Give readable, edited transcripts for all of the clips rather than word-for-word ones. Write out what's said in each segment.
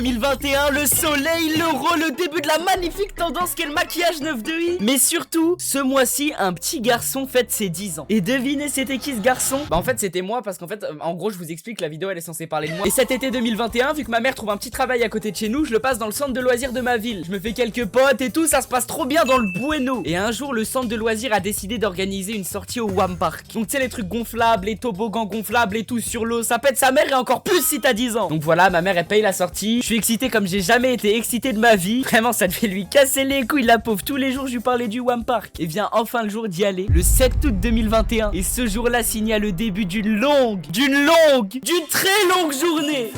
2021, le soleil, l'euro, le début de la magnifique tendance qu'est le maquillage 9 de i. Mais surtout, ce mois-ci, un petit garçon fête ses 10 ans. Et devinez c'était qui ce garçon? Bah en fait c'était moi parce qu'en fait, en gros je vous explique, la vidéo elle est censée parler de moi. Et cet été 2021, vu que ma mère trouve un petit travail à côté de chez nous, je le passe dans le centre de loisirs de ma ville. Je me fais quelques potes et tout, ça se passe trop bien dans le bueno. Et un jour, le centre de loisirs a décidé d'organiser une sortie au Wham Park. Donc tu sais les trucs gonflables, les toboggans gonflables et tout sur l'eau, ça pète sa mère et encore plus si t'as 10 ans. Donc voilà, ma mère elle paye la sortie. Je suis excité comme j'ai jamais été excité de ma vie. Vraiment ça devait lui casser les couilles la pauvre. Tous les jours je lui parlais du Wham Park. Et vient enfin le jour d'y aller, le 7 août 2021. Et ce jour-là signale le début d'une très longue journée.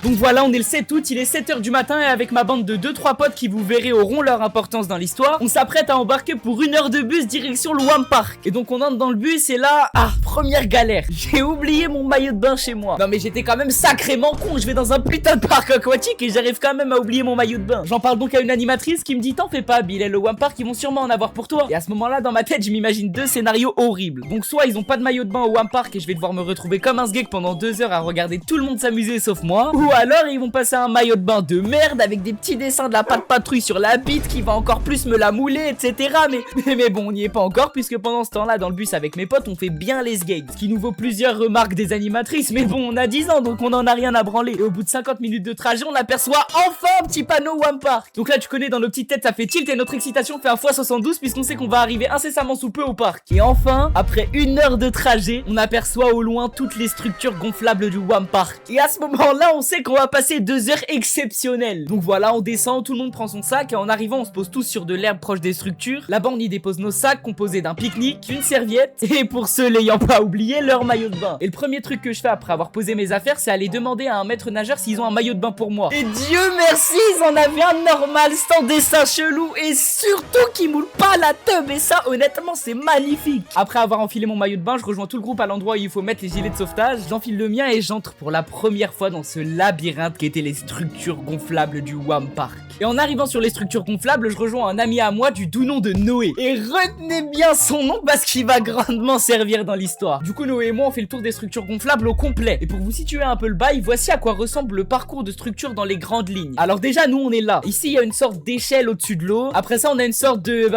Donc voilà, on est le 7 août, il est 7h du matin et avec ma bande de 2-3 potes qui vous verrez auront leur importance dans l'histoire, on s'apprête à embarquer pour 1 heure de bus direction le Wham Park. Et donc on entre dans le bus et là, première galère, j'ai oublié mon maillot de bain chez moi. Non mais j'étais quand même sacrément con, je vais dans un putain de parc aquatique et j'arrive quand même à oublier mon maillot de bain. J'en parle donc à une animatrice qui me dit t'en fais pas Bill, et le Wham Park ils vont sûrement en avoir pour toi. Et à ce moment là dans ma tête je m'imagine deux scénarios horribles. Donc soit ils ont pas de maillot de bain au Wham Park et je vais devoir me retrouver comme un sgeg pendant 2 heures à regarder tout le monde s'amuser sauf moi, ou alors ils vont passer un maillot de bain de merde avec des petits dessins de la patte patrouille sur la bite qui va encore plus me la mouler, etc. Mais bon, on n'y est pas encore puisque pendant ce temps-là, dans le bus avec mes potes, on fait bien les gags. Ce qui nous vaut plusieurs remarques des animatrices. Mais bon, on a 10 ans donc on en a rien à branler. Et au bout de 50 minutes de trajet, on aperçoit enfin un petit panneau Wham Park. Donc là, tu connais, dans nos petites têtes, ça fait tilt et notre excitation fait un x72 puisqu'on sait qu'on va arriver incessamment sous peu au parc. Et enfin, après 1 heure de trajet, on aperçoit au loin toutes les structures gonflables du Wham Park. Et à ce moment-là, on sait qu'on va passer 2 heures exceptionnelles. Donc voilà, on descend, tout le monde prend son sac et en arrivant on se pose tous sur de l'herbe proche des structures. Là-bas on y dépose nos sacs composés d'un pique-nique, une serviette et pour ceux l'ayant pas oublié, leur maillot de bain. Et le premier truc que je fais après avoir posé mes affaires, c'est aller demander à un maître nageur s'ils ont un maillot de bain pour moi. Et Dieu merci, ils en avaient un normal sans dessin chelou et surtout qui moule pas la teub, et ça honnêtement c'est magnifique. Après avoir enfilé mon maillot de bain, je rejoins tout le groupe à l'endroit où il faut mettre les gilets de sauvetage. J'enfile le mien et j'entre pour la première fois dans ce labyrinthe qui était les structures gonflables du Wham Park. Et en arrivant sur les structures gonflables, je rejoins un ami à moi du doux nom de Noé. Et retenez bien son nom parce qu'il va grandement servir dans l'histoire. Du coup, Noé et moi, on fait le tour des structures gonflables au complet. Et pour vous situer un peu le bail, voici à quoi ressemble le parcours de structure dans les grandes lignes. Alors déjà, nous, on est là. Ici, il y a une sorte d'échelle au-dessus de l'eau. Après ça, on a une sorte de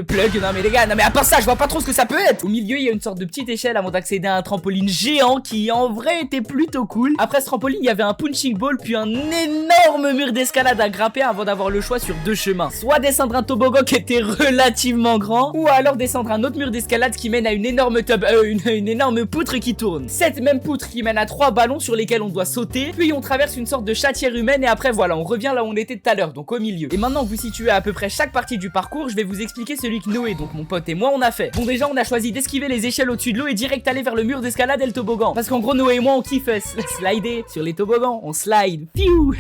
plug. Non mais les gars, non mais à part ça, je vois pas trop ce que ça peut être. Au milieu, il y a une sorte de petite échelle avant d'accéder à un trampoline géant qui, en vrai, était plutôt cool. Après ce trampoline, il y avait un punching ball, puis un énorme mur d'escalade à grimper avant d'avoir le choix sur 2 chemins. Soit descendre un toboggan qui était relativement grand, ou alors descendre un autre mur d'escalade qui mène à une énorme tub, une énorme poutre qui tourne. Cette même poutre qui mène à 3 ballons sur lesquels on doit sauter, puis on traverse une sorte de chatière humaine et après voilà, on revient là où on était tout à l'heure, donc au milieu. Et maintenant que vous situez à peu près chaque partie du parcours, je vais vous expliquer celui que Noé, donc mon pote et moi, on a fait. Bon déjà, on a choisi d'esquiver les échelles au-dessus de l'eau et direct aller vers le mur d'escalade et le toboggan. Parce qu'en gros, Noé et moi, on kiffe slider sur les toboggans, on slide. Piou.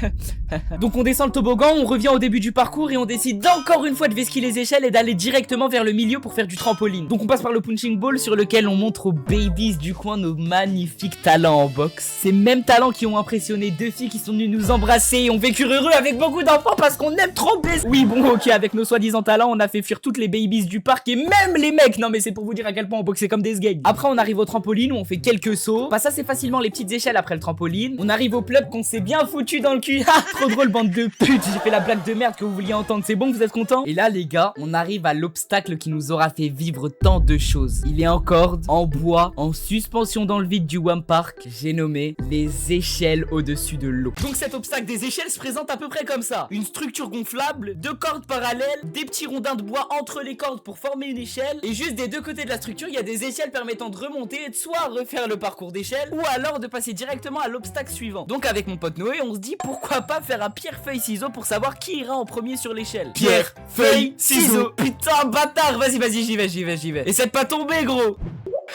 Donc on descend le toboggan, on revient au début du parcours et on décide encore une fois de vesquiller les échelles et d'aller directement vers le milieu pour faire du trampoline. Donc on passe par le punching ball sur lequel on montre aux babies du coin nos magnifiques talents en boxe. Ces mêmes talents qui ont impressionné 2 filles qui sont venues nous embrasser et ont vécu heureux avec beaucoup d'enfants parce qu'on aime trop baiser. Oui bon ok, avec nos soi-disant talents on a fait fuir toutes les babies du parc et même les mecs. Non mais c'est pour vous dire à quel point on boxait comme des sgags. Après on arrive au trampoline où on fait quelques sauts. Passe assez facilement les petites échelles après le trampoline. On arrive au plug qu'on s'est bien foutu dans le cul. Trop drôle bande de putes, j'ai fait la blague de merde que vous vouliez entendre, c'est bon, vous êtes contents? Et là les gars, on arrive à l'obstacle qui nous aura fait vivre tant de choses. Il est en corde, en bois, en suspension dans le vide du Wham Park. J'ai nommé les échelles au-dessus de l'eau. Donc cet obstacle des échelles se présente à peu près comme ça. Une structure gonflable, 2 cordes parallèles, des petits rondins de bois entre les cordes pour former une échelle, et juste des 2 côtés de la structure, il y a des échelles permettant de remonter et de soit refaire le parcours d'échelle, ou alors de passer directement à l'obstacle suivant. Donc avec mon pote Noé, on se dit pourquoi pas faire un pierre, feuille, ciseaux pour savoir qui ira en premier sur l'échelle. Pierre, feuille, ciseaux. Putain, bâtard, vas-y, j'y vais. Essaie de pas tomber, gros.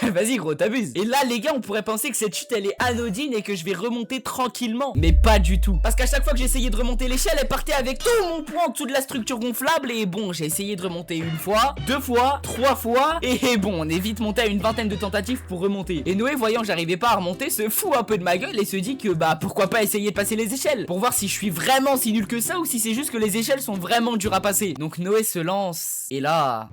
Vas-y gros, t'abuses. Et là les gars, on pourrait penser que cette chute elle est anodine et que je vais remonter tranquillement. Mais pas du tout. Parce qu'à chaque fois que j'essayais de remonter l'échelle, elle partait avec tout mon poids en dessous de la structure gonflable. Et bon, j'ai essayé de remonter 1 fois, 2 fois, 3 fois. Et bon, on est vite monté à une vingtaine de tentatives pour remonter. Et Noé, voyant que j'arrivais pas à remonter, se fout un peu de ma gueule et se dit que bah pourquoi pas essayer de passer les échelles pour voir si je suis vraiment si nul que ça ou si c'est juste que les échelles sont vraiment dures à passer. Donc Noé se lance. Et là...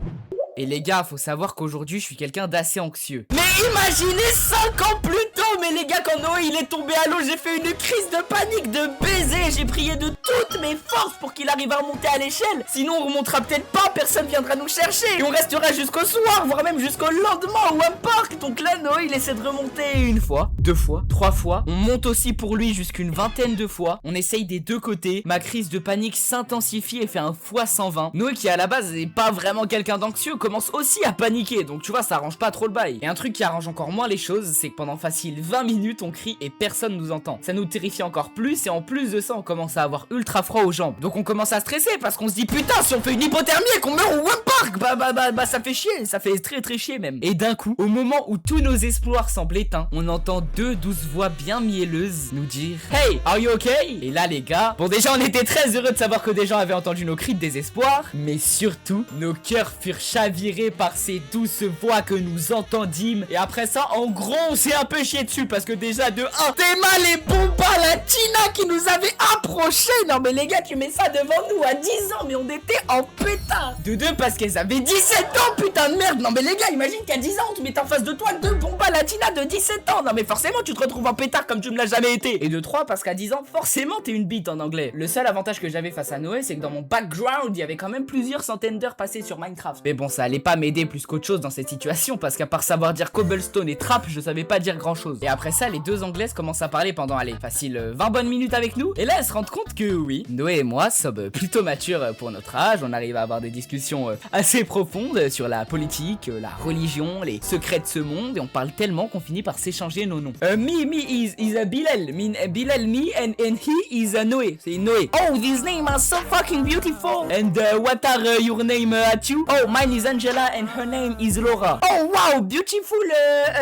Et les gars, faut savoir qu'aujourd'hui, je suis quelqu'un d'assez anxieux. Mais imaginez 5 ans plus tôt, mais les gars, quand Noé il est tombé à l'eau, j'ai fait une crise de panique, de baiser. J'ai prié de toutes mes forces pour qu'il arrive à remonter à l'échelle. Sinon, on remontera peut-être pas, personne viendra nous chercher. Et on restera jusqu'au soir, voire même jusqu'au lendemain au One Park. Donc là, Noé, il essaie de remonter une fois, 2 fois, 3 fois. On monte aussi pour lui jusqu'une vingtaine de fois. On essaye des deux côtés. Ma crise de panique s'intensifie et fait un fois 120. Noé, qui à la base n'est pas vraiment quelqu'un d'anxieux, commence aussi à paniquer. Donc tu vois, ça arrange pas trop le bail. Et un truc qui arrange encore moins les choses, c'est que pendant facile 20 minutes, on crie et personne nous entend. Ça nous terrifie encore plus et en plus de ça, on commence à avoir ultra froid aux jambes. Donc on commence à stresser parce qu'on se dit putain, si on fait une hypothermie et qu'on meurt au One Park, bah ça fait chier, ça fait très chier même. Et d'un coup, au moment où tous nos espoirs semblent éteints, on entend deux douces voix bien mielleuses nous dire Hey, are you okay? Et là les gars, bon déjà on était très heureux de savoir que des gens avaient entendu nos cris de désespoir, mais surtout, nos cœurs furent chavirés par ces douces voix que nous entendîmes. Et après ça, en gros, on s'est un peu chié dessus parce que déjà de 1, Théma les Bomba Latina qui nous avait approchés. Non mais les gars, tu mets ça devant nous à 10 ans, mais on était en pétard. De 2, parce qu'elles avaient 17 ans, putain de merde. Non mais les gars, imagine qu'à 10 ans, tu mets en face de toi 2 Bomba Latina de 17 ans. Non mais forcément, tu te retrouves en pétard comme tu ne l'as jamais été. Et de 3, parce qu'à 10 ans, forcément, t'es une bite en anglais. Le seul avantage que j'avais face à Noé, c'est que dans mon background, il y avait quand même plusieurs centaines d'heures passées sur Minecraft. Mais bon, ça allait pas m'aider plus qu'autre chose dans cette situation, parce qu'à part savoir dire cobblestone et trap, je savais pas dire grand chose. Et après ça, les deux anglaises commencent à parler pendant, allez, facile 20 bonnes minutes avec nous. Et là, elles se rendent compte que oui, Noé et moi sommes plutôt matures pour notre âge. On arrive à avoir des discussions assez profondes sur la politique, la religion, les secrets de ce monde. Et on parle tellement qu'on finit par s'échanger nos noms. Me is a Bilal. Bilal me and he is a Noé. C'est Noé. Oh, these names are so fucking beautiful. And what are your name at you? Oh, mine is Angela and her name is Laura. Oh wow, beautiful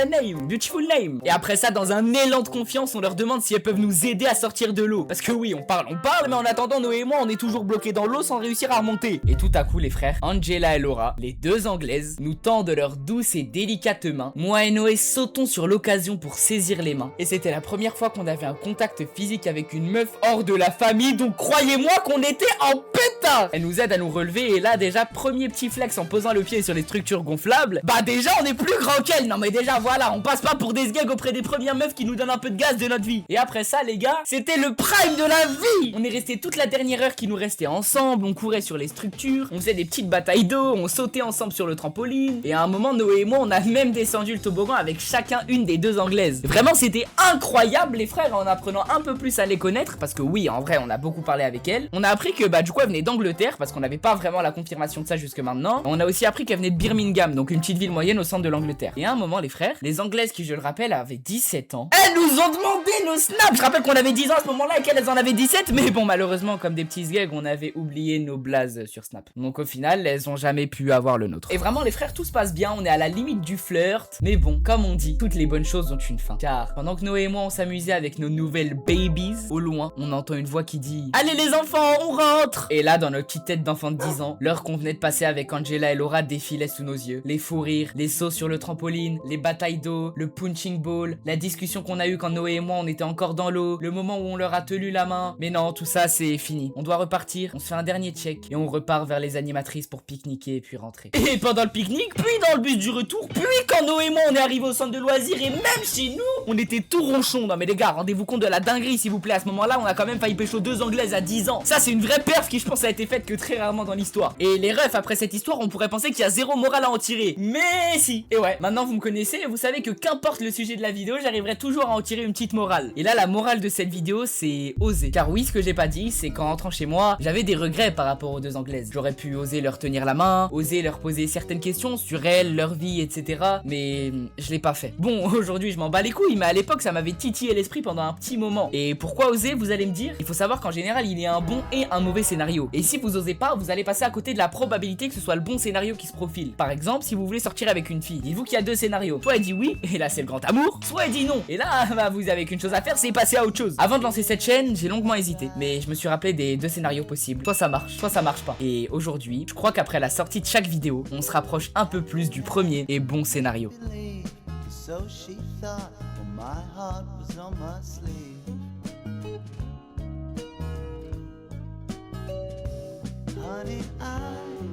name. Beautiful name. Et après ça, dans un élan de confiance, on leur demande si elles peuvent nous aider à sortir de l'eau. Parce que oui, on parle, mais en attendant, Noé et moi, on est toujours bloqués dans l'eau sans réussir à remonter. Et tout à coup, les frères, Angela et Laura, les deux anglaises, nous tendent leurs douces et délicates mains. Moi et Noé sautons sur l'occasion pour saisir les mains. Et c'était la première fois qu'on avait un contact physique avec une meuf hors de la famille, donc croyez-moi qu'on était en pétard. Elle nous aide à nous relever et là déjà, premier petit flex en posant le pied sur les structures gonflables. Bah déjà, on est plus grand qu'elle. Non mais déjà, voilà, on passe pas pour des sgags auprès des premières meufs qui nous donnent un peu de gaz de notre vie. Et après ça, les gars, c'était le prime de la vie. On est resté toute la dernière heure qui nous restait ensemble, on courait sur les structures, on faisait des petites batailles d'eau, on sautait ensemble sur le trampoline. Et à un moment, Noé et moi, on a même descendu le toboggan avec chacun une des deux anglaises. Vraiment, c'était incroyable, les frères, en apprenant un peu plus à les connaître, parce que oui, en vrai, on a beaucoup parlé avec elles. On a appris que, bah, du coup, elle venait d'Angleterre, parce qu'on n'avait pas vraiment la confirmation de ça jusque maintenant. On a aussi appris qu'elle venait de Birmingham, donc une petite ville moyenne au centre de l'Angleterre. Et à un moment, les frères, les anglaises qui, je le rappelle, avaient 17 ans, elles nous ont demandé nos snaps. Je rappelle qu'on avait 10 ans à ce moment-là et qu'elles en avaient 17, mais bon, malheureusement, comme des petits gags, on avait oublié nos blazes sur Snap. Donc au final, elles ont jamais pu avoir le nôtre. Et vraiment, les frères, tout se passe bien, on est à la limite du flirt. Mais bon, comme on dit, toutes les bonnes choses ont une fin. Car pendant que Noé et moi, on s'amusait avec nos nouvelles babies, au loin, on entend une voix qui dit « Allez les enfants, on rentre !» Et là, dans notre petite tête d'enfant de 10 ans, l'heure qu'on venait de passer avec Angela et Laura défilait sous nos yeux. Les fous rires, les sauts sur le trampoline, les batailles d'eau, le punching ball, la discussion qu'on a eue quand Noé et moi, on était encore dans l'eau, le moment où on leur a tenu la main. Mais non, tout ça, c'est fini. On doit repartir, on se fait un dernier check et on repart vers les animatrices pour pique-niquer et puis rentrer. Et pendant le pique-nique, puis dans le bus du retour, puis quand Noé et moi, on est arrivé au centre de loisirs et même chez nous, on était tout ronchon. Non mais les gars, rendez-vous compte de la dinguerie s'il vous plaît. À ce moment-là, on a quand même failli pécho 2 anglaises à 10 ans. Ça, c'est une vraie perf qui, je pense, a été faite que très rarement dans l'histoire. Et les refs, après cette histoire, on pourrait penser qu'il y a zéro morale à en tirer. Mais si. Et ouais, maintenant vous me connaissez et vous savez que qu'importe le sujet de la vidéo, j'arriverai toujours à en tirer une petite morale. Et là, la morale de cette vidéo, c'est oser. Car oui, ce que j'ai pas dit, c'est qu'en rentrant chez moi, j'avais des regrets par rapport aux deux anglaises. J'aurais pu oser leur tenir la main, oser leur poser certaines questions sur elles, leur vie, etc. Mais je l'ai pas fait. Bon, aujourd'hui, je m'en bats les couilles, mais à l'époque, ça m'avait titillé l'esprit pendant un petit moment. Et pourquoi oser, vous allez me dire? Il faut savoir qu'en général, il y a un bon et un mauvais scénario. Et si vous osez pas, vous allez passer à côté de la probabilité que ce soit le bon scénario qui se profile. Par exemple, si vous voulez sortir avec une fille, dites-vous qu'il y a 2 scénarios. Soit elle dit oui, et là c'est le grand amour, soit elle dit non. Et là, bah, vous avez qu'une chose à faire, c'est passer à autre chose. Avant de lancer cette chaîne, j'ai longuement hésité, mais je me suis rappelé des 2 scénarios possibles. Soit ça marche pas. Et aujourd'hui, je crois qu'après la sortie de chaque vidéo, on se rapproche un peu plus du premier et bon scénario. So she thought, well, my heart was on my sleeve. Honey, I